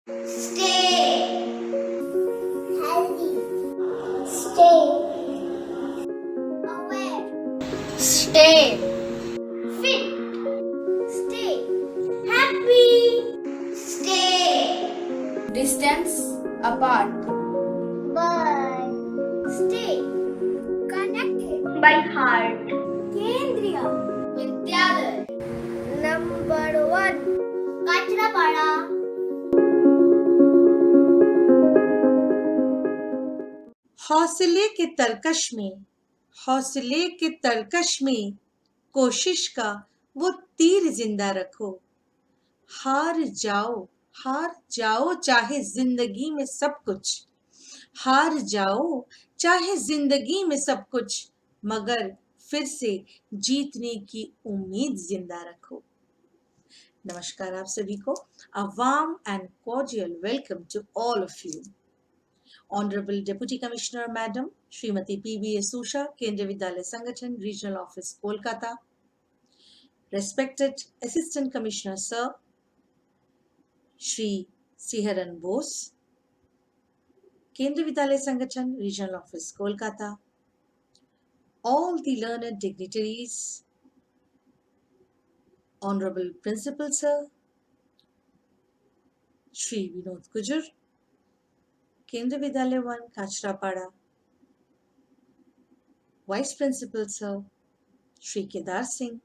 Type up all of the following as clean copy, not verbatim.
Stay healthy. Stay aware. Stay fit. Stay happy. Stay distance apart. But stay connected by heart. Kendriya Vidyalaya number 1 Kachrapada. हौसले के तरकश में हौसले के तरकश में कोशिश का वो तीर जिंदा रखो। हार जाओ चाहे जिंदगी में सब कुछ, हार जाओ चाहे जिंदगी में सब कुछ, मगर फिर से जीतने की उम्मीद जिंदा रखो। नमस्कार आप सभी को, a warm and cordial welcome to all of you. Honorable Deputy Commissioner Madam Srimati P.B.S. Usha, Kendriya Vidyalaya Sangathan, Regional Office, Kolkata. Respected Assistant Commissioner Sir, Shri Siharan Bose, Kendriya Vidyalaya Sangathan, Regional Office, Kolkata. All the learned dignitaries, Honorable Principal Sir, Shri Vinod Kujur, Kendriya Vidyalaya 1, Kachrapada. Vice Principal Sir, Shri Kedar Singh,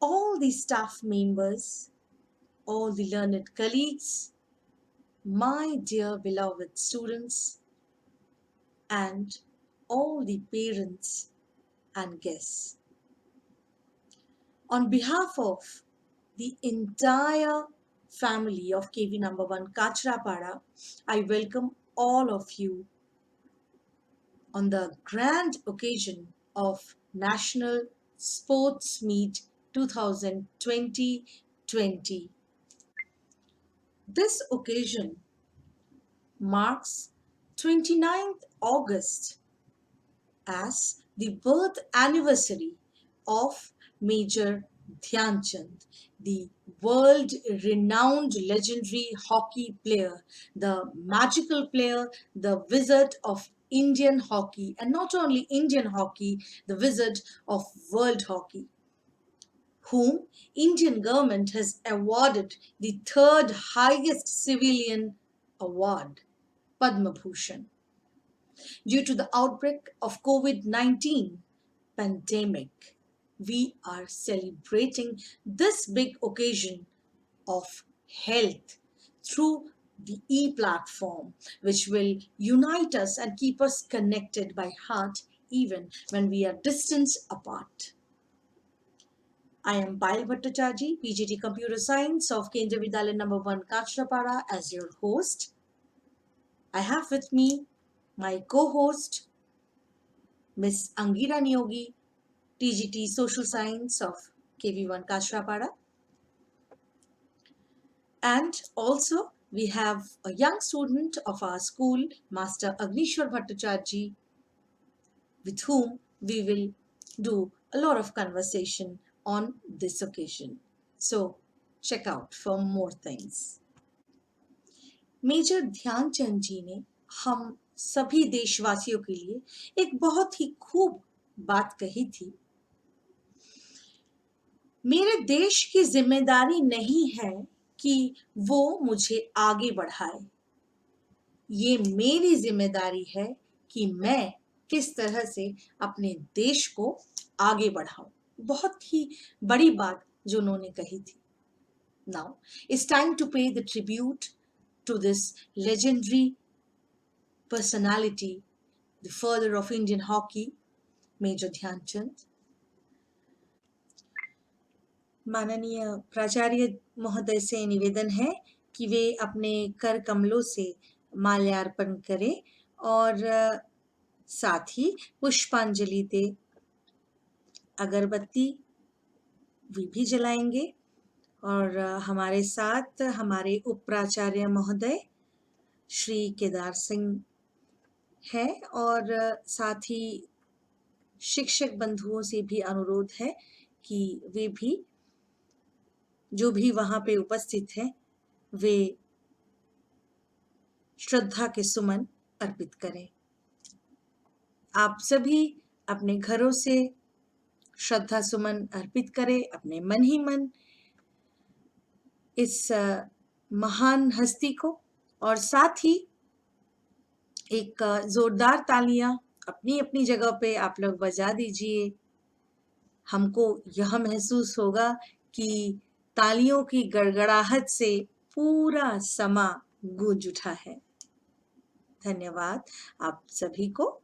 all the staff members, all the learned colleagues, my dear beloved students, and all the parents and guests. On behalf of the entire family of KV number 1 Kachrapada, I welcome all of you on the grand occasion of National Sports Meet 2020. This occasion marks 29th August as the birth anniversary of Major Dhyan Chand, the world-renowned legendary hockey player, the magical player, the wizard of Indian hockey, and not only Indian hockey, the wizard of world hockey, whom Indian government has awarded the third highest civilian award, Padma Bhushan. Due to the outbreak of COVID-19 pandemic, we are celebrating this big occasion of health through the e-platform, which will unite us and keep us connected by heart even when we are distance apart. I am Payal Bhattacharjee, PGT Computer Science of Kendriya Vidyalaya number 1 Kachrapada as your host. I have with me my co-host Miss Angira Niyogi, TGT Social Science of KV1 Kachrapada. And also we have a young student of our school, Master Agnishwar Bhattacharjee, with whom we will do a lot of conversation on this occasion. So check out for more things. Major Dhyanchand ji ने हम सभी देशवासियों के लिए एक बहुत ही खूब बात कही थी। मेरे देश की जिम्मेदारी नहीं है कि वो मुझे आगे बढ़ाए, ये मेरी जिम्मेदारी है कि मैं किस तरह से अपने देश को आगे बढ़ाऊं। बहुत ही बड़ी बात जो उन्होंने कही थी। Now it's time to pay the tribute to this legendary personality, the father of Indian hockey, Major Dhyan Chand. माननीय प्राचार्य महोदय से निवेदन है कि वे अपने कर कमलों से माल्यार्पण करें और साथ ही पुष्पांजलि दे। अगरबत्ती वे भी जलाएंगे और हमारे साथ हमारे उप प्राचार्य महोदय श्री केदार सिंह है और साथ ही शिक्षक बंधुओं से भी अनुरोध है कि वे भी जो भी वहाँ पे उपस्थित हैं वे श्रद्धा के सुमन अर्पित करें। आप सभी अपने घरों से श्रद्धा सुमन अर्पित करें, अपने मन ही मन इस महान हस्ती को, और साथ ही एक जोरदार तालियां अपनी अपनी जगह पे आप लोग बजा दीजिए। हमको यह महसूस होगा कि तालियों की गड़गड़ाहट से पूरा समा गूंज उठा है। धन्यवाद आप सभी को।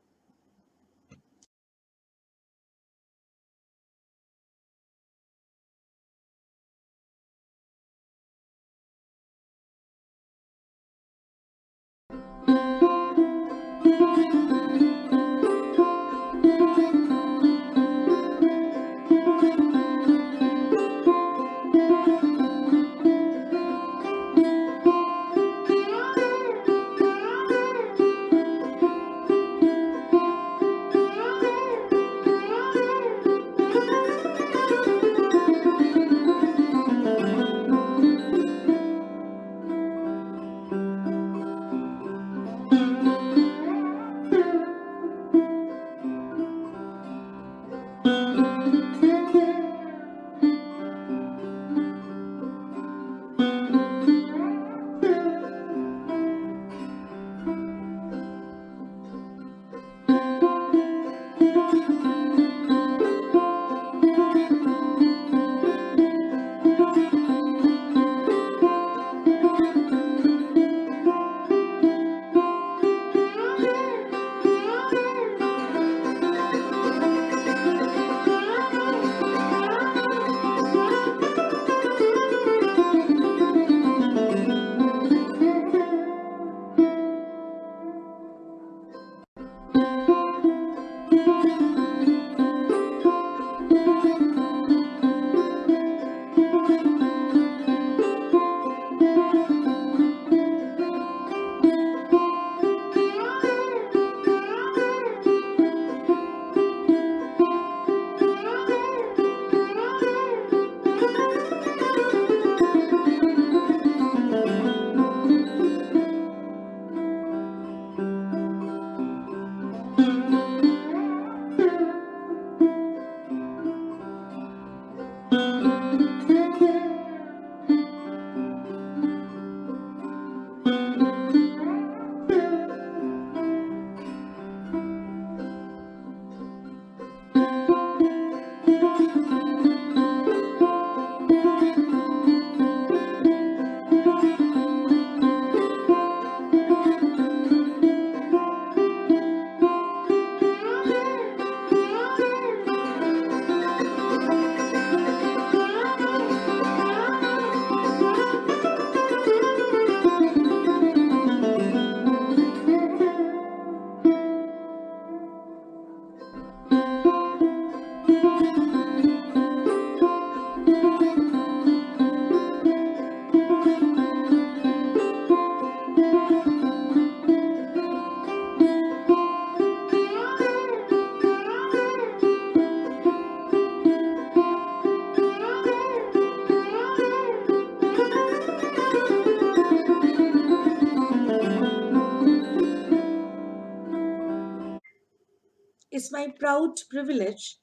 It's my proud privilege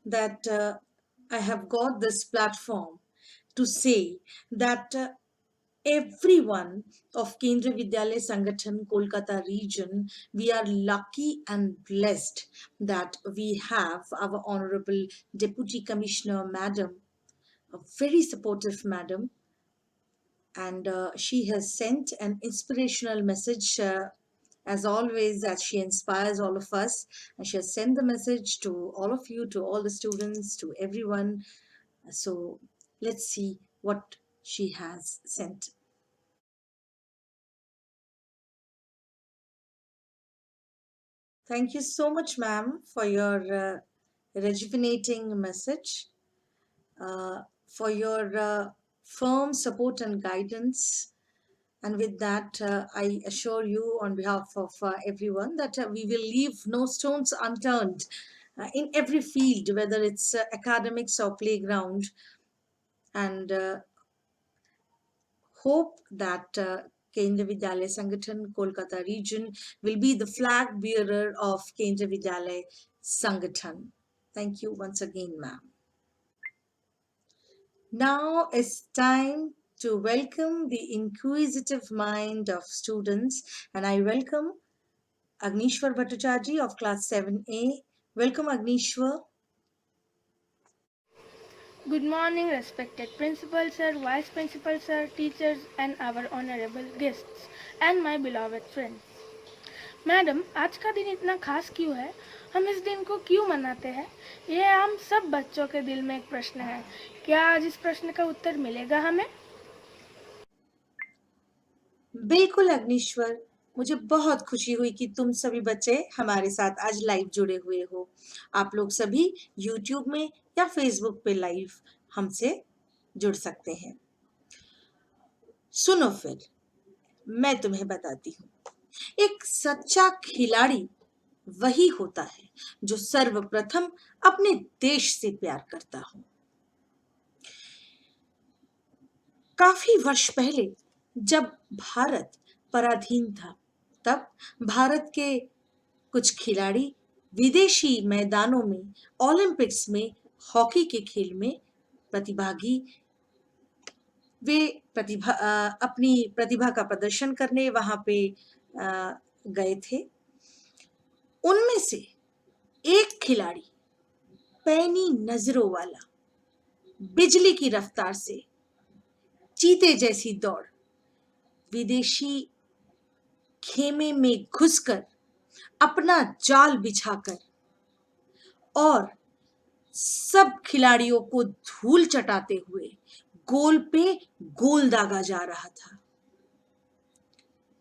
that I have got this platform to say that everyone of Kendriya Vidyalaya Sangathan Kolkata region, we are lucky and blessed that we have our Honorable Deputy Commissioner Madam, a very supportive madam, and she has sent an inspirational message, as always, that she inspires all of us, and she has sent the message to all of you, to all the students, to everyone. So let's see what she has sent. Thank you so much, ma'am, for your rejuvenating message, for your firm support and guidance. And with that, I assure you on behalf of everyone that we will leave no stones unturned in every field, whether it's academics or playground. And hope that Kendriya Vidyalaya Sangathan Kolkata region will be the flag bearer of Kendriya Vidyalaya Sangathan. Thank you once again, ma'am. Now it's time to welcome the inquisitive mind of students, and I welcome Agnishwar Bhattacharjee of class 7A. Welcome, Agnishwar. Good morning, respected Principal Sir, Vice Principal Sir, teachers, and our honorable guests, and my beloved friends. Madam, आज का दिन इतना खास क्यों है? हम इस दिन को क्यों मनाते हैं? ये हम सब बच्चों के दिल में एक प्रश्न है. क्या आज इस प्रश्न का उत्तर मिलेगा हमें? बिल्कुल अग्निश्वर, मुझे बहुत खुशी हुई कि तुम सभी बच्चे हमारे साथ आज लाइव जुड़े हुए हो। आप लोग सभी YouTube में या Facebook पे लाइव हमसे जुड़ सकते हैं। सुनो फिर, मैं तुम्हें बताती हूँ। एक सच्चा खिलाड़ी वही होता है जो सर्वप्रथम अपने देश से प्यार करता हो। काफी वर्ष पहले जब भारत पराधीन था, तब भारत के कुछ खिलाड़ी विदेशी मैदानों में ओलंपिक्स में हॉकी के खेल में प्रतिभागी वे अपनी प्रतिभा का प्रदर्शन करने वहां पे गए थे। उनमें से एक खिलाड़ी पैनी नजरों वाला बिजली की रफ्तार से चीते जैसी दौड़ विदेशी खेमे में घुसकर अपना जाल बिछाकर और सब खिलाड़ियों को धूल चटाते हुए गोल पे गोल दागा जा रहा था।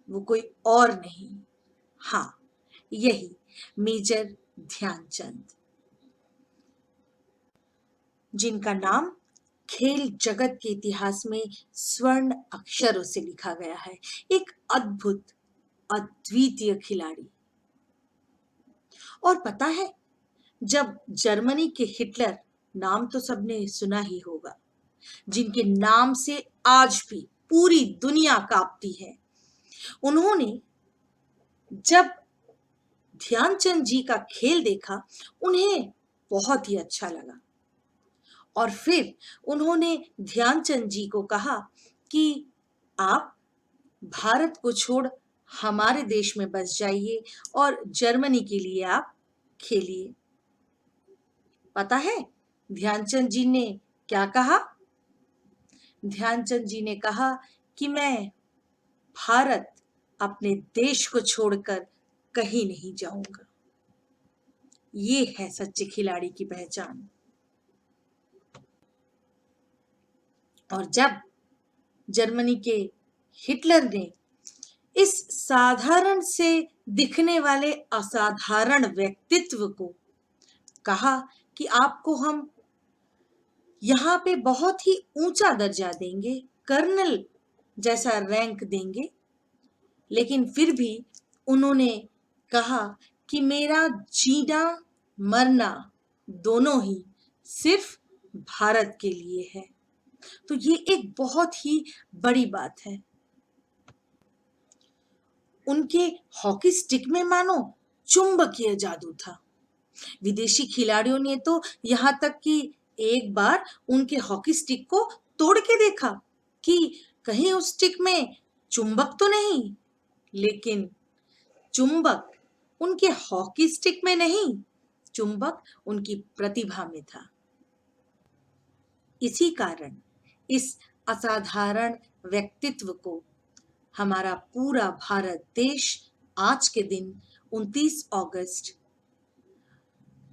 वो कोई और नहीं, हाँ, यही मेजर ध्यानचंद, जिनका नाम खेल जगत के इतिहास में स्वर्ण अक्षरों से लिखा गया है। एक अद्भुत अद्वितीय खिलाड़ी। और पता है, जब जर्मनी के हिटलर, नाम तो सबने सुना ही होगा, जिनके नाम से आज भी पूरी दुनिया कांपती है, उन्होंने जब ध्यानचंद जी का खेल देखा, उन्हें बहुत ही अच्छा लगा और फिर उन्होंने ध्यानचंद जी को कहा कि आप भारत को छोड़ हमारे देश में बस जाइए और जर्मनी के लिए आप खेलिए। पता है ध्यानचंद जी ने क्या कहा? ध्यानचंद जी ने कहा कि मैं भारत, अपने देश को छोड़कर कहीं नहीं जाऊंगा। ये है सच्चे खिलाड़ी की पहचान। और जब जर्मनी के हिटलर ने इस साधारण से दिखने वाले असाधारण व्यक्तित्व को कहा कि आपको हम यहाँ पे बहुत ही ऊंचा दर्जा देंगे, कर्नल जैसा रैंक देंगे, लेकिन फिर भी उन्होंने कहा कि मेरा जीना मरना दोनों ही सिर्फ भारत के लिए है। तो ये एक बहुत ही बड़ी बात है। उनके हॉकी स्टिक में मानो चुंबकीय जादू था। विदेशी खिलाड़ियों ने तो यहाँ तक कि एक बार उनके हॉकी स्टिक को तोड़ के देखा कि कहीं उस स्टिक में चुंबक तो नहीं, लेकिन चुंबक उनके हॉकी स्टिक में नहीं, चुंबक उनकी प्रतिभा में था। इसी कारण इस असाधारण व्यक्तित्व को हमारा पूरा भारत देश आज के दिन 29 अगस्त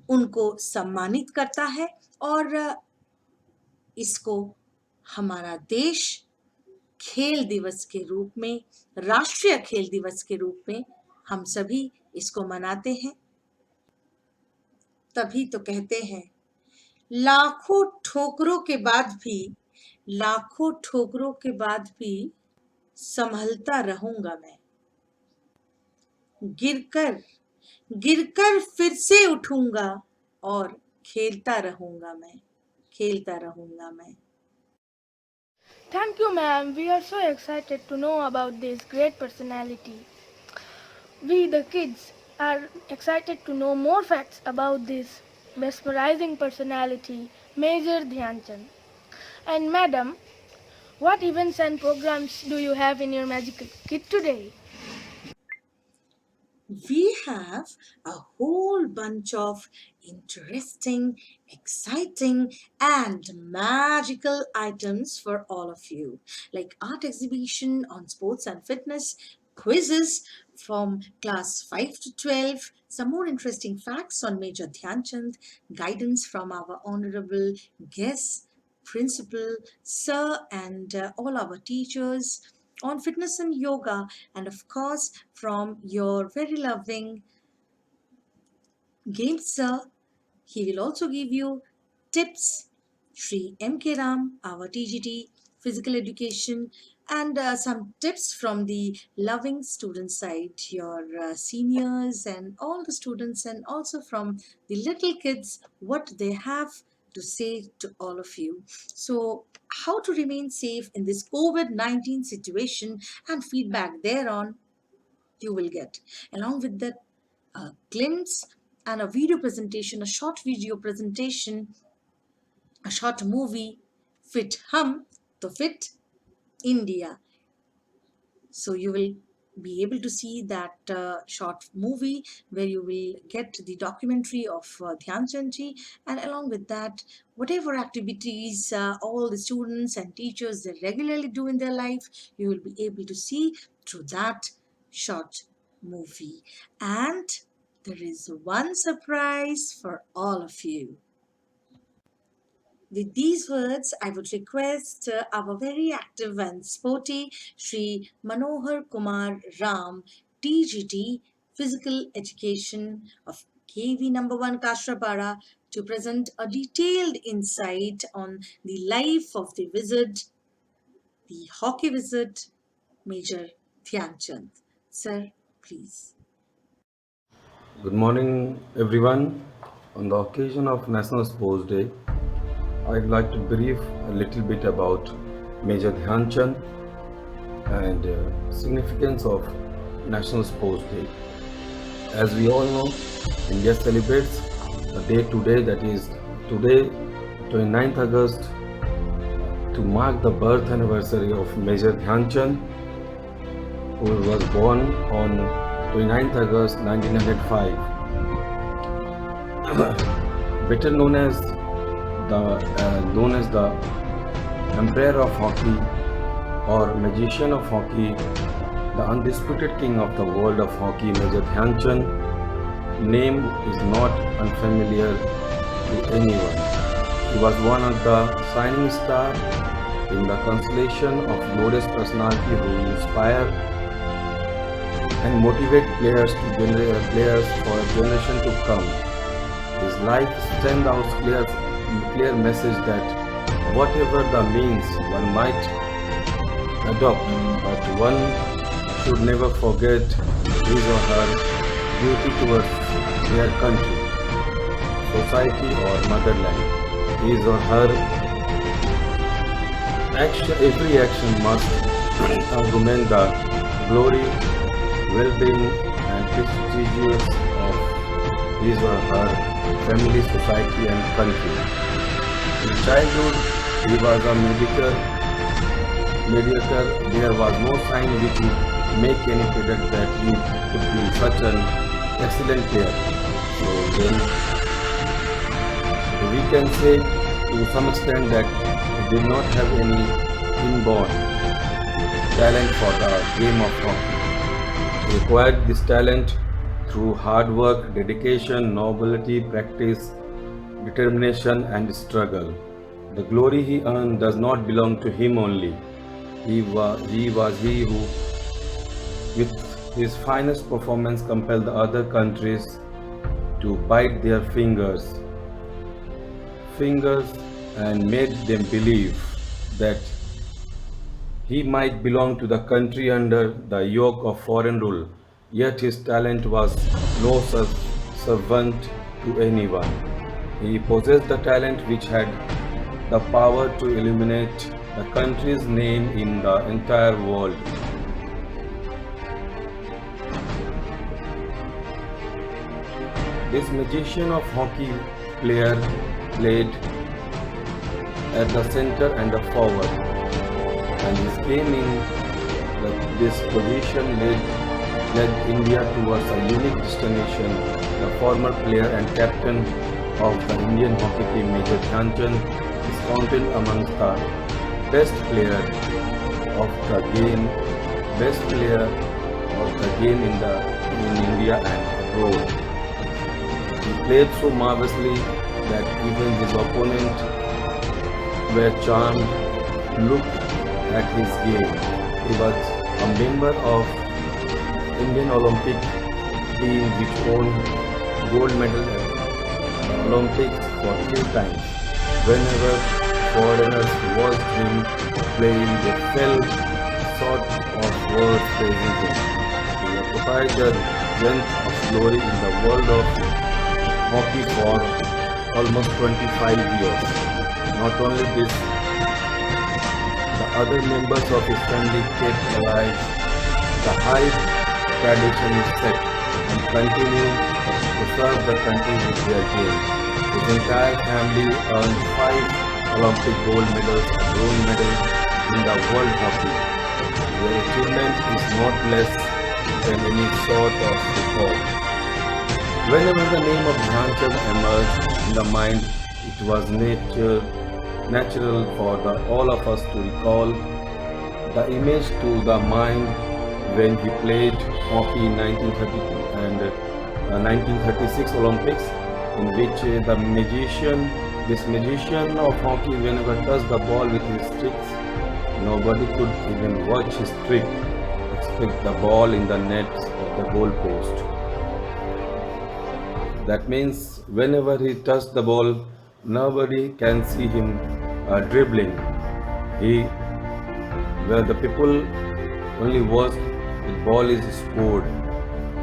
उनको सम्मानित करता है और इसको हमारा देश खेल दिवस के रूप में, राष्ट्रीय खेल दिवस के रूप में हम सभी इसको मनाते हैं। तभी तो कहते हैं, लाखों ठोकरों के बाद भी, लाखों ठोकरों के बाद भी संभलता रहूंगा मैं। गिरकर गिरकर फिर से उठूंगा और खेलता रहूंगा मैं, खेलता रहूंगा मैं। Thank you, ma'am. We are so excited to know about this great personality. We, the kids, are excited to know more facts about this mesmerizing personality, Major Dhyan Chand. And, madam, what events and programs do you have in your magical kit today? We have a whole bunch of interesting, exciting, and magical items for all of you, like art exhibition on sports and fitness, quizzes from class 5 to 12, some more interesting facts on Major Dhyan Chand, guidance from our honorable guests, principal, sir, and all our teachers on fitness and yoga, and of course from your very loving game sir. He will also give you tips. Sri M.K. Ram, our TGT, physical education, and some tips from the loving student side, your seniors and all the students, and also from the little kids, what they have to say to all of you. So, how to remain safe in this COVID-19 situation and feedback thereon you will get. Along with that, a glimpse and a video presentation, a short video presentation, a short movie, Fit Hum to Fit India. So you will be able to see that short movie where you will get the documentary of Dhyan Chand ji, and along with that, whatever activities all the students and teachers they regularly do in their life, you will be able to see through that short movie. And there is one surprise for all of you. With these words, I would request our very active and sporty Sri Manohar Kumar Ram, TGT, Physical Education of KV number 1 Kashrapara, to present a detailed insight on the life of the wizard, the hockey wizard, Major Dhyan Chand. Sir, please. Good morning, everyone. On the occasion of National Sports Day, I'd like to brief a little bit about Major Dhyan Chand and significance of National Sports Day. As we all know, India celebrates a day today, that is today, 29th August, to mark the birth anniversary of Major Dhyan Chand, who was born on 29th August 1905. Better known as the Emperor of Hockey or Magician of Hockey, the undisputed king of the world of hockey, Major Dhyan Chand, name is not unfamiliar to anyone. He was one of the shining stars in the constellation of glorious personality who inspire and motivate players for a generation to come. His life stands out clear message that whatever the means one might adopt, but one should never forget his or her duty towards their country, society or motherland. His or her every action must augment the glory, well-being and prestige of his or her family, society and country. In childhood, he was a mediocre. There was no sign which would make any predict that he could be such an excellent player. So then we can say to some extent that he did not have any inborn talent for the game of hockey. He acquired this talent through hard work, dedication, nobility, practice, determination and struggle. The glory he earned does not belong to him only. He was he who, with his finest performance, compelled the other countries to bite their fingers and made them believe that he might belong to the country under the yoke of foreign rule, yet his talent was no servant to anyone. He possessed the talent which had the power to illuminate the country's name in the entire world. This magician of hockey player played at the center and the forward, and his game in this position led India towards a unique destination. The former player and captain of the Indian hockey team, Major Dhyan Chand, is counted amongst the best player of the game, best player of the game in India and abroad. He played so marvelously that even his opponent were charmed to look at his game. He was a member of Indian Olympic team which won gold medal at the Olympics for 3 times. Whenever foreigners watched him playing, they fell short of words praising him. He occupied the length of glory in the world of hockey for almost 25 years. Not only this, the other members of his family kept alive the high tradition is set and continue to serve the country with their game. His entire family earned 5 Olympic gold medals, a bronze medal in the world hockey. Their achievement is not less than any sort of record. Whenever the name of Dhyan Chand emerged in the mind, it was natural for all of us to recall the image to the mind when he played hockey in 1932 and 1936 Olympics, in which this magician of hockey, whenever touched the ball with his sticks, nobody could even watch his trick, except the ball in the net of the goal post. That means whenever he touched the ball, nobody can see him dribbling. Where the people only watch, the ball is scored.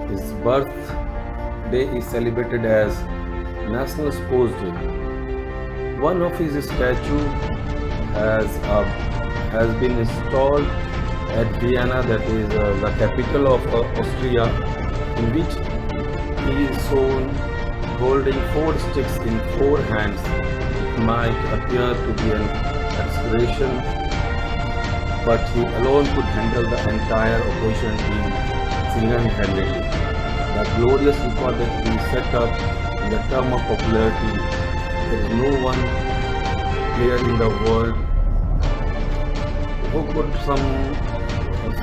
His birthday is celebrated as National Sports Day. One of his statue has been installed at Vienna, that is the capital of Austria, in which he is shown holding 4 sticks in 4 hands. It might appear to be an exaggeration, but he alone could handle the entire opposition team single-handedly. The glorious record that he set up in the term of popularity, there is no one player in the world who could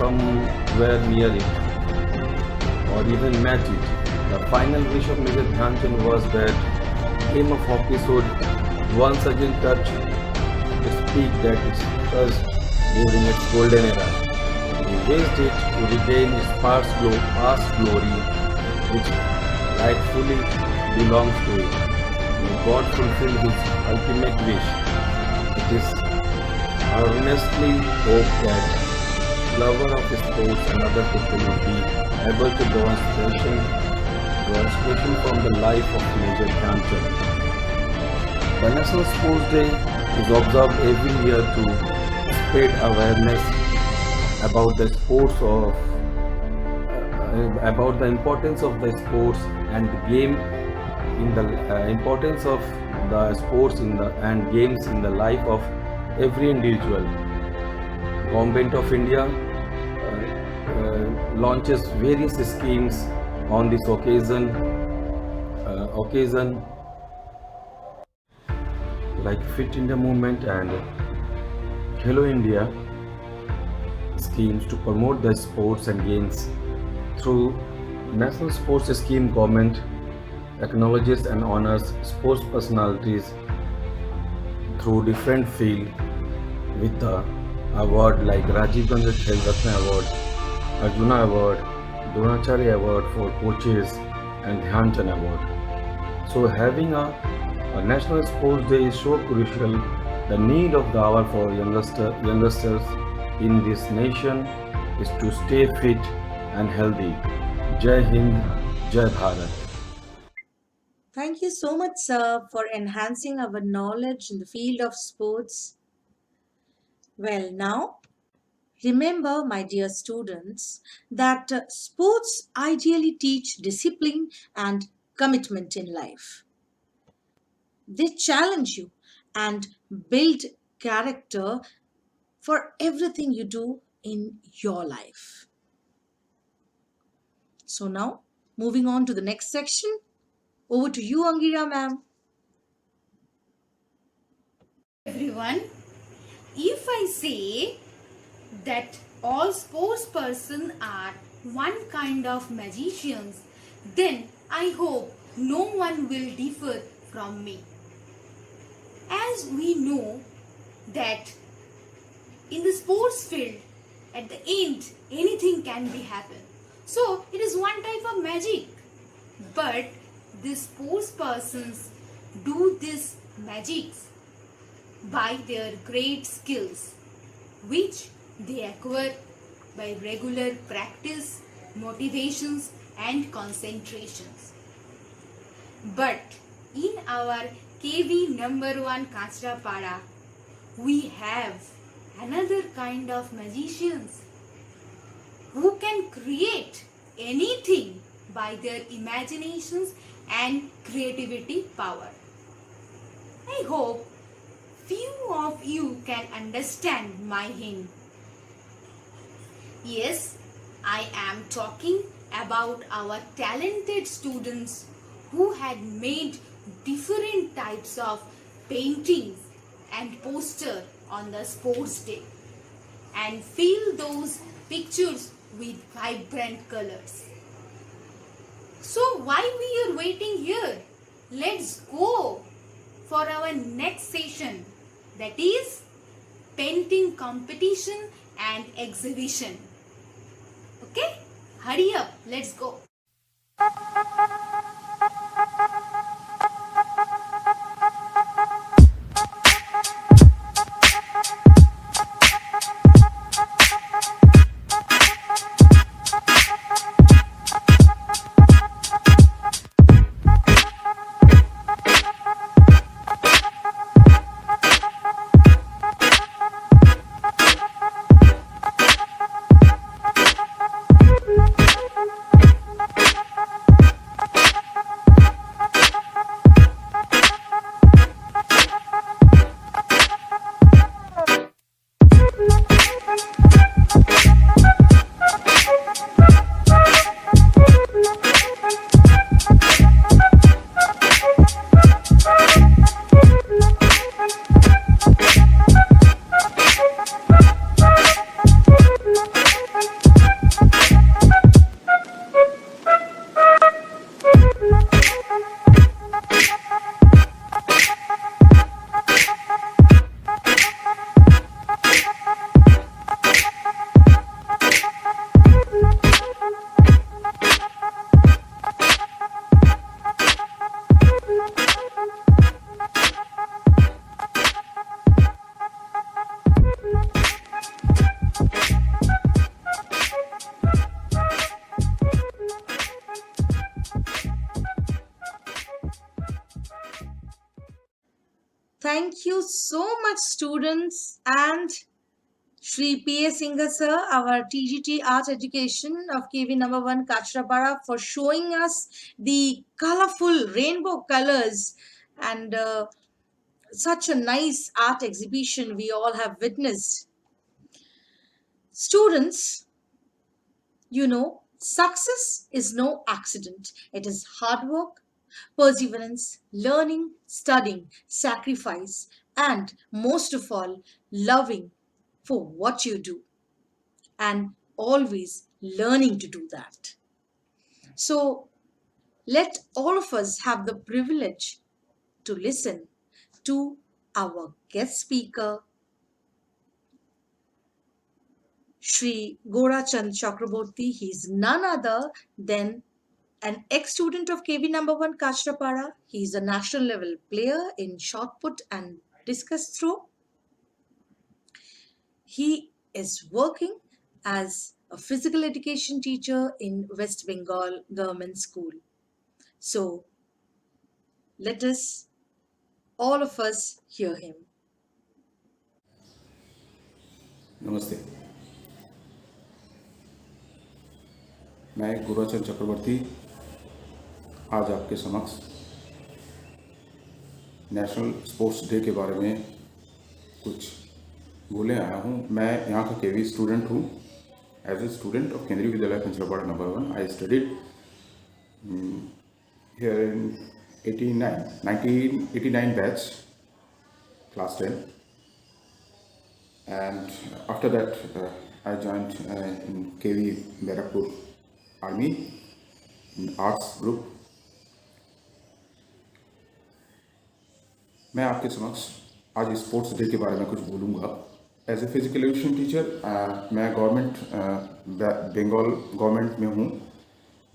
somewhere near it or even match it. The final wish of Major Dhyan Chand was that game of hockey should once again touch the peak that it touched during its golden era. He wished it to regain its past glory, which rightfully belongs to it. May God fulfill his ultimate wish. It is earnestly hoped that lover of sports and other people will be able to draw inspiration from the life of Major Dhyan Chand. The National Sports Day is observed every year to spread awareness about the importance of the sports and the game in the importance of the sports and games in the life of every individual. Government of India launches various schemes on this occasion like Fit India movement and Hello India schemes to promote the sports and games. Through National Sports Scheme, government acknowledges and honors sports personalities through different fields with the award like Rajiv Gandhi Khel Ratna Award, Arjuna Award, Dronacharya Award for coaches and Dhyan Chand Award. So having a National Sports Day is so crucial. The need of the hour for youngsters in this nation is to stay fit and healthy. Jai Hind, Jai Bharat. Thank you so much, sir, for enhancing our knowledge in the field of sports. Well, now remember, my dear students, that sports ideally teach discipline and commitment in life. They challenge you and build character for everything you do in your life. So now, moving on to the next section, over to you, Angira ma'am. Everyone, if I say that all sports person are one kind of magicians, then I hope no one will differ from me. As we know that in the sports field, at the end, anything can be happen. So it is one type of magic. But these sports persons do this magics by their great skills, which they acquire by regular practice, motivations, and concentrations. But in our KV number 1 Kachrapada, we have another kind of magicians who can create anything by their imaginations and creativity power. I hope few of you can understand my hint. Yes, I am talking about our talented students who had made different types of paintings and poster on the sports day and fill those pictures with vibrant colors. So why we are waiting here? Let's go for our next session, that is painting competition and exhibition. Okay? Hurry up, let's go. Thank you so much, students, and Shri P.A. Singha sir, our TGT Art Education of KV number 1 Kachrapara, for showing us the colorful rainbow colors and such a nice art exhibition we all have witnessed. Students, success is no accident. It is hard work, perseverance, learning, studying, sacrifice, and most of all, loving for what you do and always learning to do that. So, let all of us have the privilege to listen to our guest speaker, Shri Gorachand Chakraborty. He is none other than an ex-student of KV number 1 Kachrapara. He is a national level player in shot put and discus throw. He is working as a physical education teacher in West Bengal Government School. So let us, all of us, hear him. नमस्ते। मैं गुरुचरण चक्रवर्ती आज आपके समक्ष national sports day के बारे में कुछ बोलने आया हूँ। मैं यहाँ का केवी स्टूडेंट हूँ। As a student of Kendriya Vidyalaya Kanchrapara number 1, I studied here in 1989 batch, class 10, and after that I joined in KV Barakpur Army in arts group. मैं आपके समक्ष आज स्पोर्ट्स डे के बारे में कुछ बोलूँगा। As a physical education teacher मैं बंगाल गवर्नमेंट में हूँ।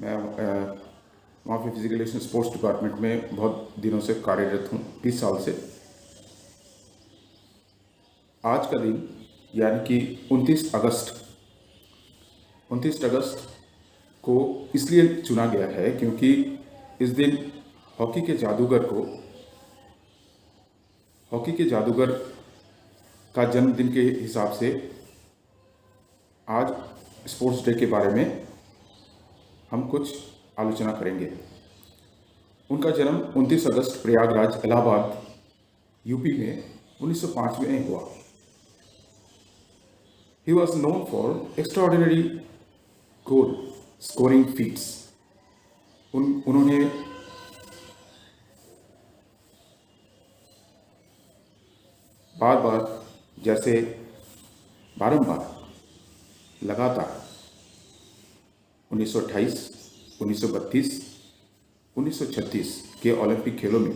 मैं वहाँ पे फिजिकल एजुकेशन स्पोर्ट्स डिपार्टमेंट में बहुत दिनों से कार्यरत हूँ, 20 साल से। आज का दिन यानी कि 29 अगस्त को इसलिए चुना गया है क्योंकि इस दिन हॉकी के जादूगर का जन्मदिन के हिसाब से आज स्पोर्ट्स डे के बारे में हम कुछ आलोचना करेंगे। उनका जन्म 29 अगस्त प्रयागराज इलाहाबाद यूपी में 1905 में हुआ। He was known for extraordinary goal scoring feats. उन्होंने बारंबार लगातार 1928, 1932, 1936 के ओलंपिक खेलों में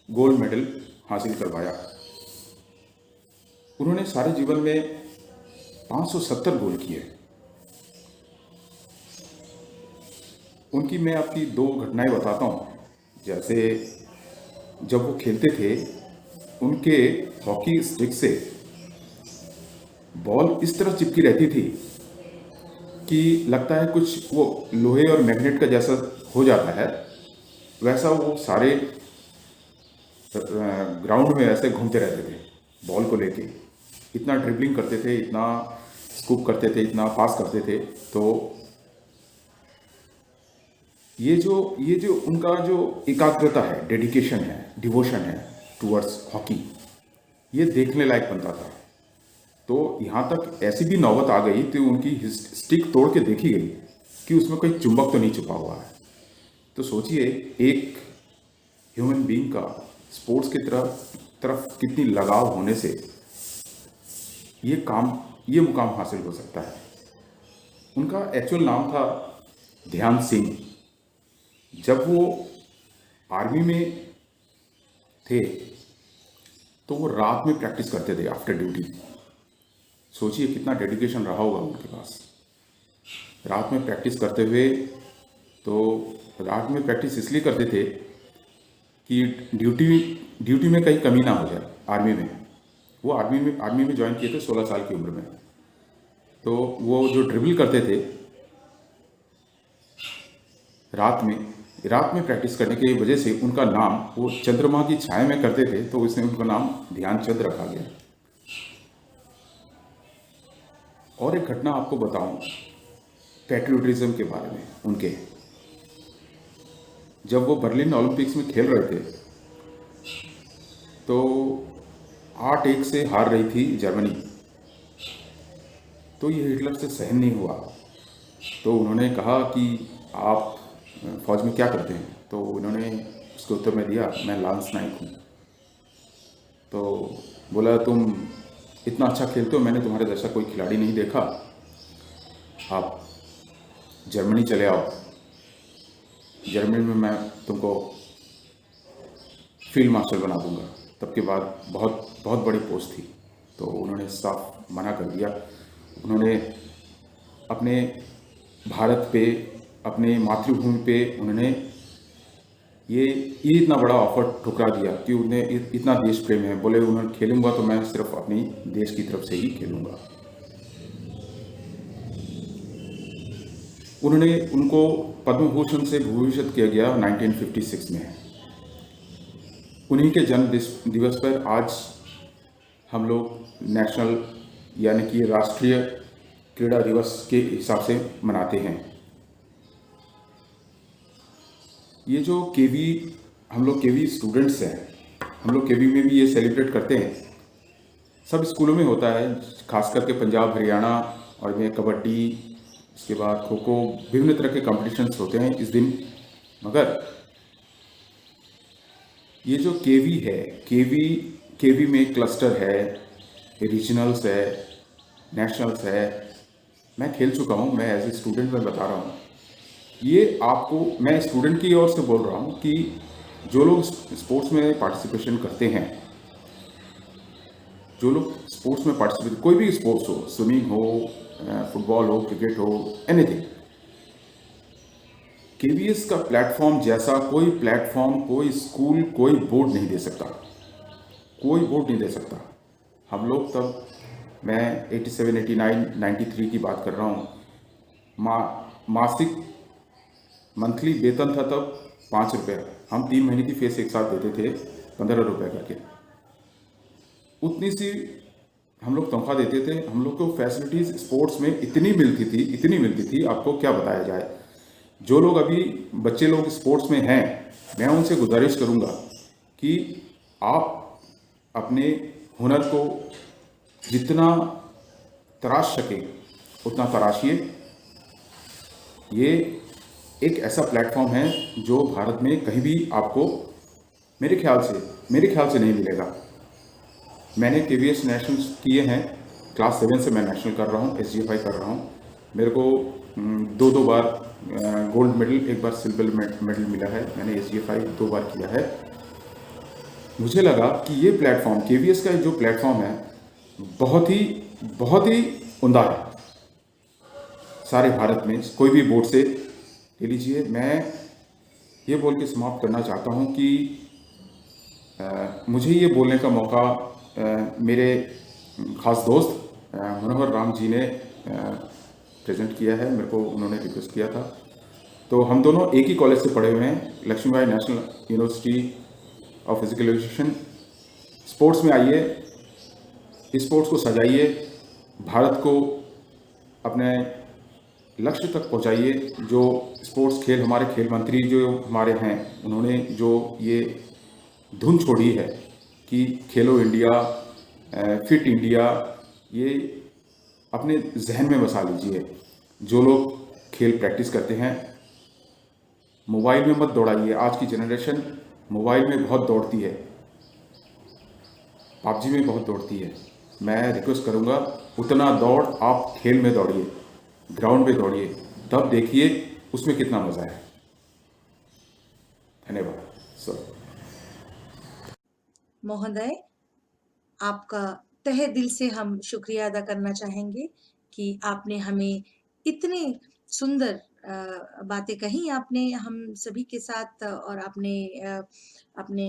गोल्ड मेडल हासिल करवाया। उन्होंने सारे जीवन में 570 गोल किए। उनकी मैं आपकी 2 घटनाएं बताता हूँ। जैसे जब वो खेलते थे, उनके हॉकी स्टिक से बॉल इस तरह चिपकी रहती थी कि लगता है कुछ वो लोहे और मैग्नेट का जैसा हो जाता है। वैसा वो सारे ग्राउंड में ऐसे घूमते रहते थे बॉल को लेके। इतना ड्रिबलिंग करते थे, इतना स्कूप करते थे, इतना पास करते थे। तो ये जो उनका जो एकाग्रता है, डेडिकेशन है, डिवोशन है टुवर्ड्स हॉकी, ये देखने लायक बनता था। तो यहाँ तक ऐसी भी नौबत आ गई तो उनकी स्टिक तोड़ के देखी गई कि उसमें कोई चुंबक तो नहीं छुपा हुआ है। तो सोचिए एक ह्यूमन बीइंग का स्पोर्ट्स की तरफ कितनी लगाव होने से ये मुकाम हासिल हो सकता है। उनका एक्चुअल नाम था ध्यान सिंह। जब वो आर्मी में थे तो वो रात में प्रैक्टिस करते थे आफ्टर ड्यूटी। सोचिए कितना डेडिकेशन रहा होगा उनके पास। रात में प्रैक्टिस करते हुए, तो रात में प्रैक्टिस इसलिए करते थे कि ड्यूटी में कहीं कमी ना हो जाए। आर्मी में वो आर्मी में ज्वाइन किए थे 16 साल की उम्र में। तो वो जो ड्रिबल करते थे रात में प्रैक्टिस करने की वजह से उनका नाम, वो चंद्रमा की छाया में करते थे तो इसने उनका नाम ध्यानचंद रखा गया। और एक घटना आपको बताऊं पैट्रियोटिज्म के बारे में उनके। जब वो बर्लिन ओलंपिक्स में खेल रहे थे तो 8-1 से हार रही थी जर्मनी। तो ये हिटलर से सहन नहीं हुआ। तो उन्होंने कहा कि आप फौज में क्या करते हैं? तो उन्होंने उसके उत्तर में दिया, मैं लांस नाइक हूँ। तो बोला, तुम इतना अच्छा खेलते हो, मैंने तुम्हारे जैसा कोई खिलाड़ी नहीं देखा, आप जर्मनी चले आओ, जर्मनी में मैं तुमको फील्ड मार्शल बना दूंगा। तब के बाद बहुत बड़ी पोस्ट थी। तो उन्होंने साफ मना कर दिया। उन्होंने अपने भारत पे, अपने मातृभूमि पे उन्होंने ये इतना बड़ा ऑफर ठुकरा दिया कि उन्हें इतना देश प्रेम है। बोले उन्होंने खेलूंगा तो मैं सिर्फ अपनी देश की तरफ से ही खेलूंगा। उनको पद्म भूषण से भूषित किया गया 1956 में। उन्हीं के जन्म दिवस पर आज हम लोग नेशनल यानी कि राष्ट्रीय क्रीड़ा दिवस के हिसाब से मनाते हैं। ये जो केवी, हम लोग केवी स्टूडेंट्स हैं, हम लोग केवी में भी ये सेलिब्रेट करते हैं। सब स्कूलों में होता है, खास करके पंजाब, हरियाणा और में कबड्डी, इसके बाद खो खो, विभिन्न तरह के कॉम्पिटिशन्स होते हैं इस दिन। मगर ये जो केवी है, केवी में क्लस्टर है, रीजनल्स है, नेशनल्स है। मैं खेल चुका हूँ, मैं एज ए स्टूडेंट मैं बता रहा हूँ। ये आपको, मैं स्टूडेंट की ओर से बोल रहा हूँ कि जो लोग स्पोर्ट्स में पार्टिसिपेशन करते हैं, जो लोग स्पोर्ट्स में पार्टिसिपेट, कोई भी स्पोर्ट्स हो, स्विमिंग हो, फुटबॉल हो, क्रिकेट हो, एनीथिंग, केवीएस का प्लेटफॉर्म जैसा कोई प्लेटफॉर्म, कोई स्कूल, कोई बोर्ड नहीं दे सकता, कोई बोर्ड नहीं दे सकता। हम लोग तब, मैं 87, 89, 93 की बात कर रहा हूँ, मासिक मंथली वेतन था तब 5 रुपये। हम 3 महीने की फीस एक साथ देते थे 15 रुपये करके। उतनी सी हम लोग तनख्वाह देते थे। हम लोग को फैसिलिटीज़ स्पोर्ट्स में इतनी मिलती थी, आपको क्या बताया जाए। जो लोग अभी बच्चे लोग स्पोर्ट्स में हैं, मैं उनसे गुजारिश करूंगा कि आप अपने हुनर को जितना तराश सकें उतना तराशिए। ये एक ऐसा प्लेटफॉर्म है जो भारत में कहीं भी आपको मेरे ख्याल से नहीं मिलेगा। मैंने केवीएस नेशनल किए हैं, क्लास 7 से मैं नेशनल कर रहा हूँ, SGFI कर रहा हूँ। मेरे को 2 बार गोल्ड मेडल, एक बार सिल्वर मेडल मिला है। मैंने SGFI 2 बार किया है। मुझे लगा कि ये प्लेटफॉर्म, केवीएस का जो प्लेटफॉर्म है, बहुत ही उम्दा है। सारे भारत में कोई भी बोर्ड से ले लीजिए। मैं ये बोल के समाप्त करना चाहता हूँ कि मुझे ये बोलने का मौका मेरे ख़ास दोस्त मनोहर राम जी ने प्रेजेंट किया है। मेरे को उन्होंने रिक्वेस्ट किया था। तो हम दोनों एक ही कॉलेज से पढ़े हुए हैं, Lakshmibai national university of physical education. Sports में आइए, स्पोर्ट्स को सजाइए, भारत को अपने लक्ष्य तक पहुंचाइए। जो स्पोर्ट्स खेल, हमारे खेल मंत्री जो हमारे हैं, उन्होंने जो ये धुन छोड़ी है कि खेलो इंडिया, फिट इंडिया, ये अपने जहन में बसा लीजिए। जो लोग खेल प्रैक्टिस करते हैं, मोबाइल में मत दौड़ाइए। आज की जनरेशन मोबाइल में बहुत दौड़ती है, पबजी में बहुत दौड़ती है। मैं रिक्वेस्ट करूंगा, उतना दौड़ आप खेल में दौड़िए, ग्राउंड में दौड़िए, तब देखिए उसमें कितना मजा है। धन्यवाद सर। महोदय, आपका तहे दिल से हम शुक्रिया अदा करना चाहेंगे कि आपने हमें इतने सुंदर बातें कही आपने हम सभी के साथ, और आपने अपने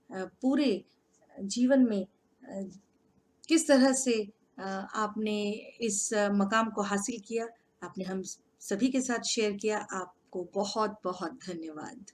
पूरे जीवन में किस तरह से आपने इस मकाम को हासिल किया, आपने हम सभी के साथ शेयर किया। आपको बहुत बहुत धन्यवाद।